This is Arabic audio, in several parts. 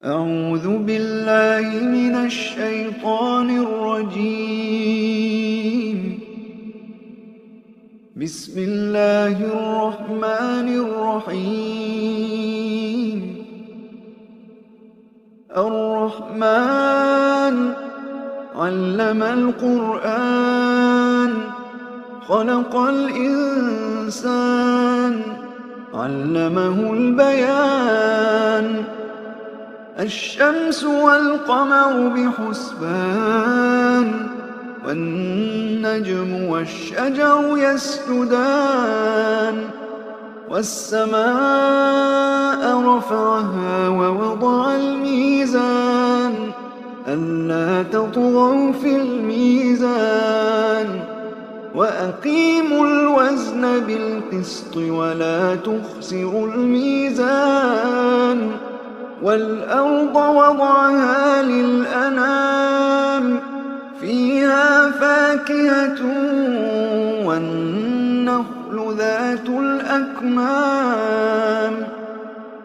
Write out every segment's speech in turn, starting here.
أعوذ بالله من الشيطان الرجيم. بسم الله الرحمن الرحيم. الرحمن علم القرآن خلق الإنسان علمه البيان. الشمس والقمر بحسبان والنجم والشجر يسجدان. والسماء رفعها ووضع الميزان ألا تطغوا في الميزان وأقيموا الوزن بالقسط ولا تخسروا الميزان. والأرض وضعها للأنام فيها فاكهة والنخل ذات الأكمام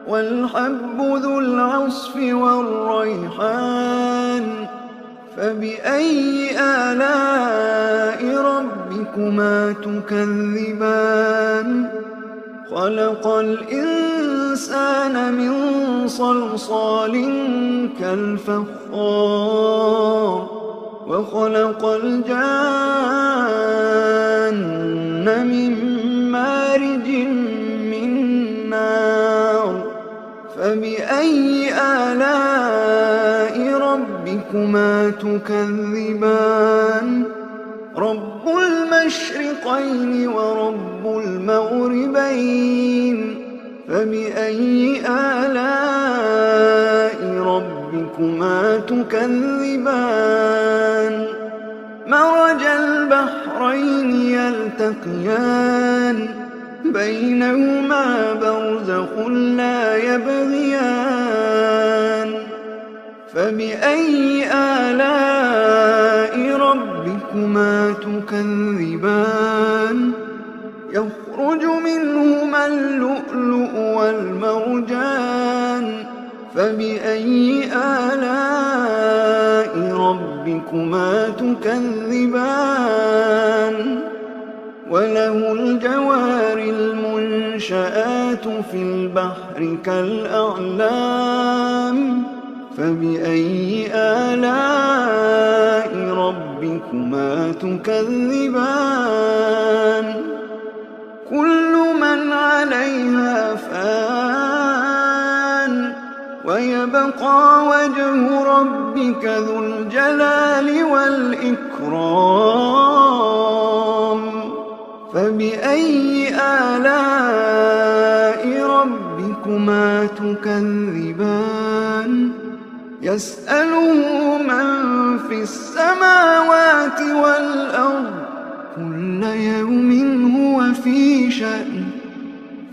والحب ذو العصف والريحان. فبأي آلاء ربكما تكذبان؟ خلق الإنسان من صلصال كالفخار وخلق الجان من مارج من نار. فبأي آلاء ربكما تكذبان؟ رب المشرقين ورب المغربين. فبأي آلاء ربكما تكذبان؟ مرج البحرين يلتقيان بينهما برزخ لا يبغيان. فبأي آلاء ربكما تكذبان؟ يخرج منهما اللؤلؤ والمرجان. فبأي آلاء ربكما تكذبان؟ وله الجوار المنشآت في البحر كالأعلام. فبأي آلاء ربكما تكذبان؟ كل من عليها فان ويبقى وجه ربك ذو الجلال والإكرام. فبأي آلاء ربكما تكذبان؟ يسأله من في السماوات والأرض كل يوم هو في شأن.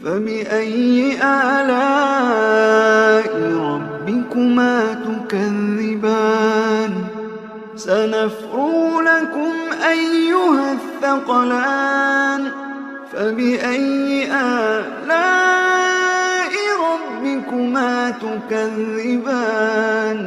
فبأي آلاء ربكما تكذبان؟ سنفرغ لكم أيها الثقلان. فبأي آلاء ربكما تكذبان؟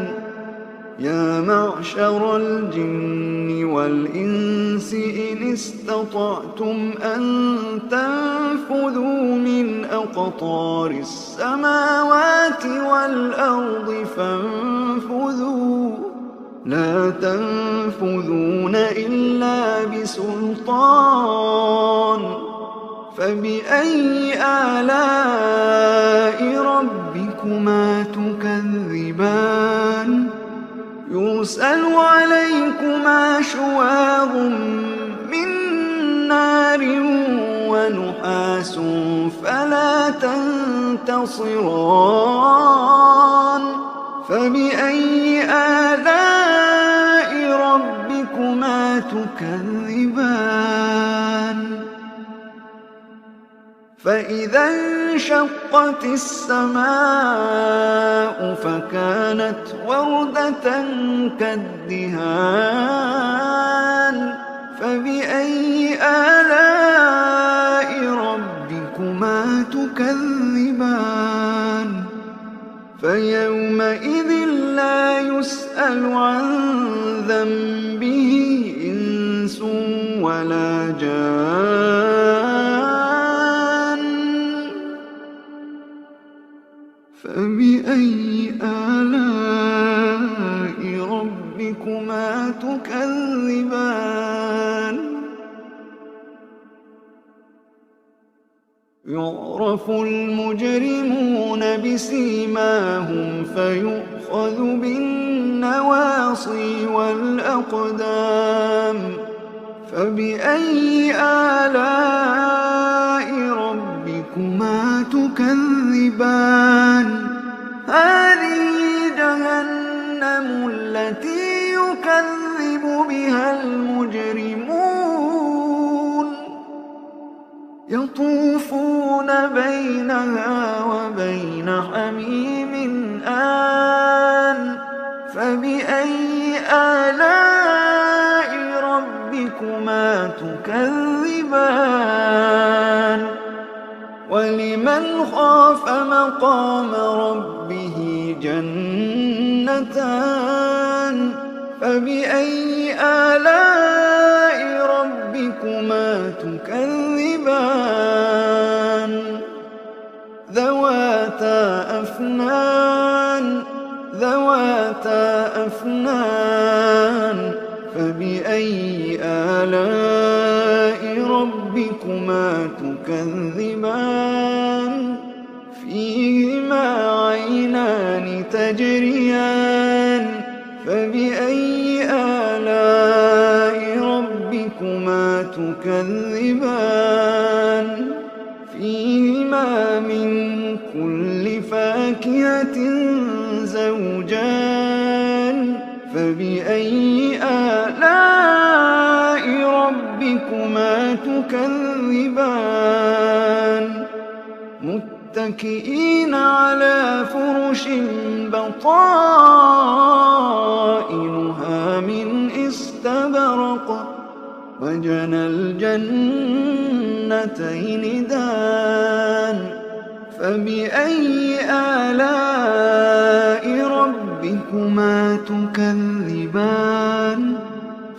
يا معشر الجن والإنس إن استطعتم أن تنفذوا من أقطار السماوات والأرض فانفذوا لا تنفذون إلا بسلطان. فبأي آلاء ربكما تكذبان؟ يرسل عليكما شواظ من نار ونحاس فلا تنتصران. فبأي آلاء ربكما تكذبان؟ فإذا انشقت السماء فكانت وردة كالدهان. فبأي آلاء ربكما تكذبان؟ فيومئذ يسأل عن ذنبه إنس ولا جان فبأي آلاء ربكما تكذبان يعرف المجرمون بسيماهم فيؤخذ بالنواصي والأقدام فبأي آلاء ربكما تكذبان هذه جهنم التي يكذب بها المجرمون يطوفون بينها وبين حميم آن فبأي آلاء ربكما تكذبان ولمن خاف مقام ربه جنتان فبأي آلاء ربكما تكذبان ذواتا أفنان فبأي آلاء ربكما تكذبان فيهما عينان تجريان فبأي آلاء ربكما تكذبان فيهما من كل فاكهة زوجان فبأي آلاء ربكما تكذبان متكئين على فرش بطائنها من استبرق وجنى الجنتين دان فبأي آلاء ربكما تكذبان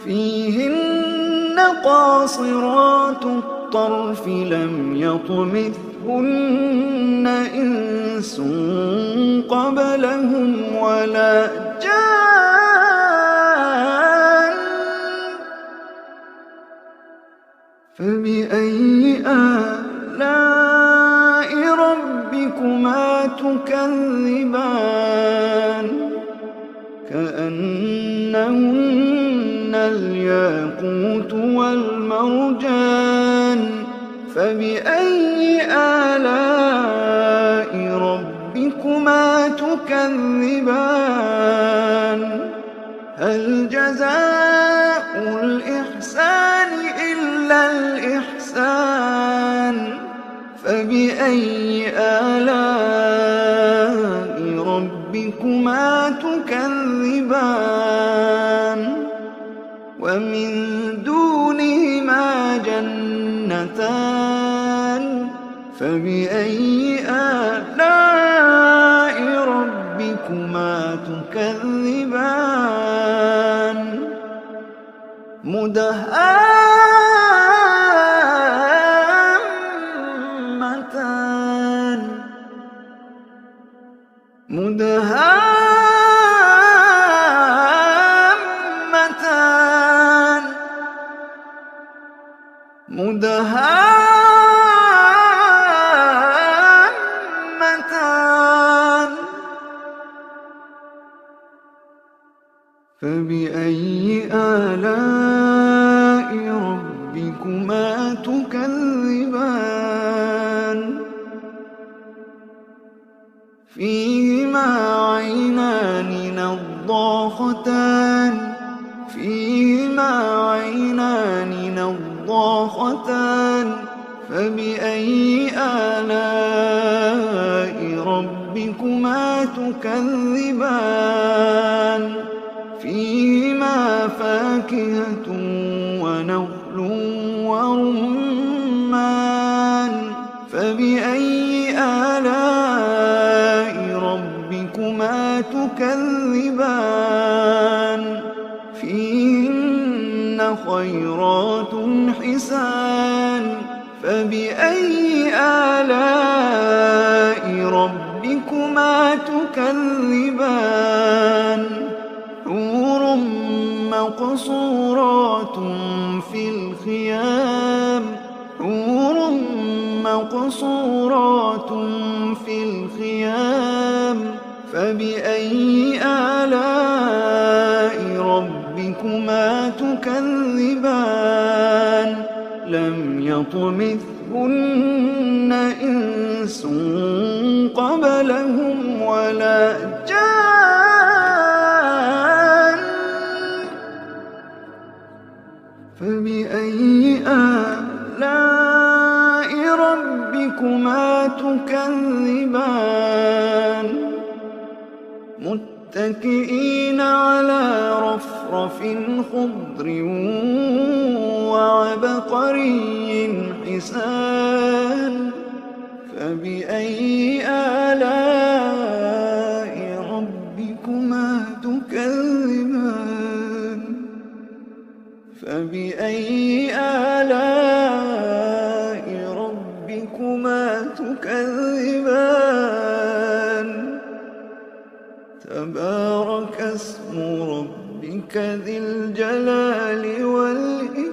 فيهن قاصرات الطرف لم يطمثهن إنس قبلهم ولا جان فبأي آلاء ربكما تكذبان كأنهن الياقوت والمرجان فبأي آلاء ربكما تكذبان هل جزاء الإحسان إلا الإحسان فبأي آلاء ربكما تكذبان ومن دونهما جنتان فبأي آلاء ربكما تكذبان مدهامتان فبأي آلاء ربكما تكذبان فيهما عينان نضاختان فبأي آلاء ربكما تكذبان فيهما فاكهة ونخل ورمان فبأي آلاء ربكما تكذبان تكذبان فيهن خيرات حسان فبأي آلاء ربكما تكذبان حور مقصورات في الخيام حور مقصورات في الخيام فبأي آلاء ربكما تكذبان لم يطمثهن إنس قبلهم ولا جان فبأي آلاء ربكما تكذبان متكئين على رفرف خضر وعبقري حسان فبأي آلاء ربكما تكذبان فبأي آلاء ربكما تكذبان تبارك اسم ربك ذي الجلال والإكرام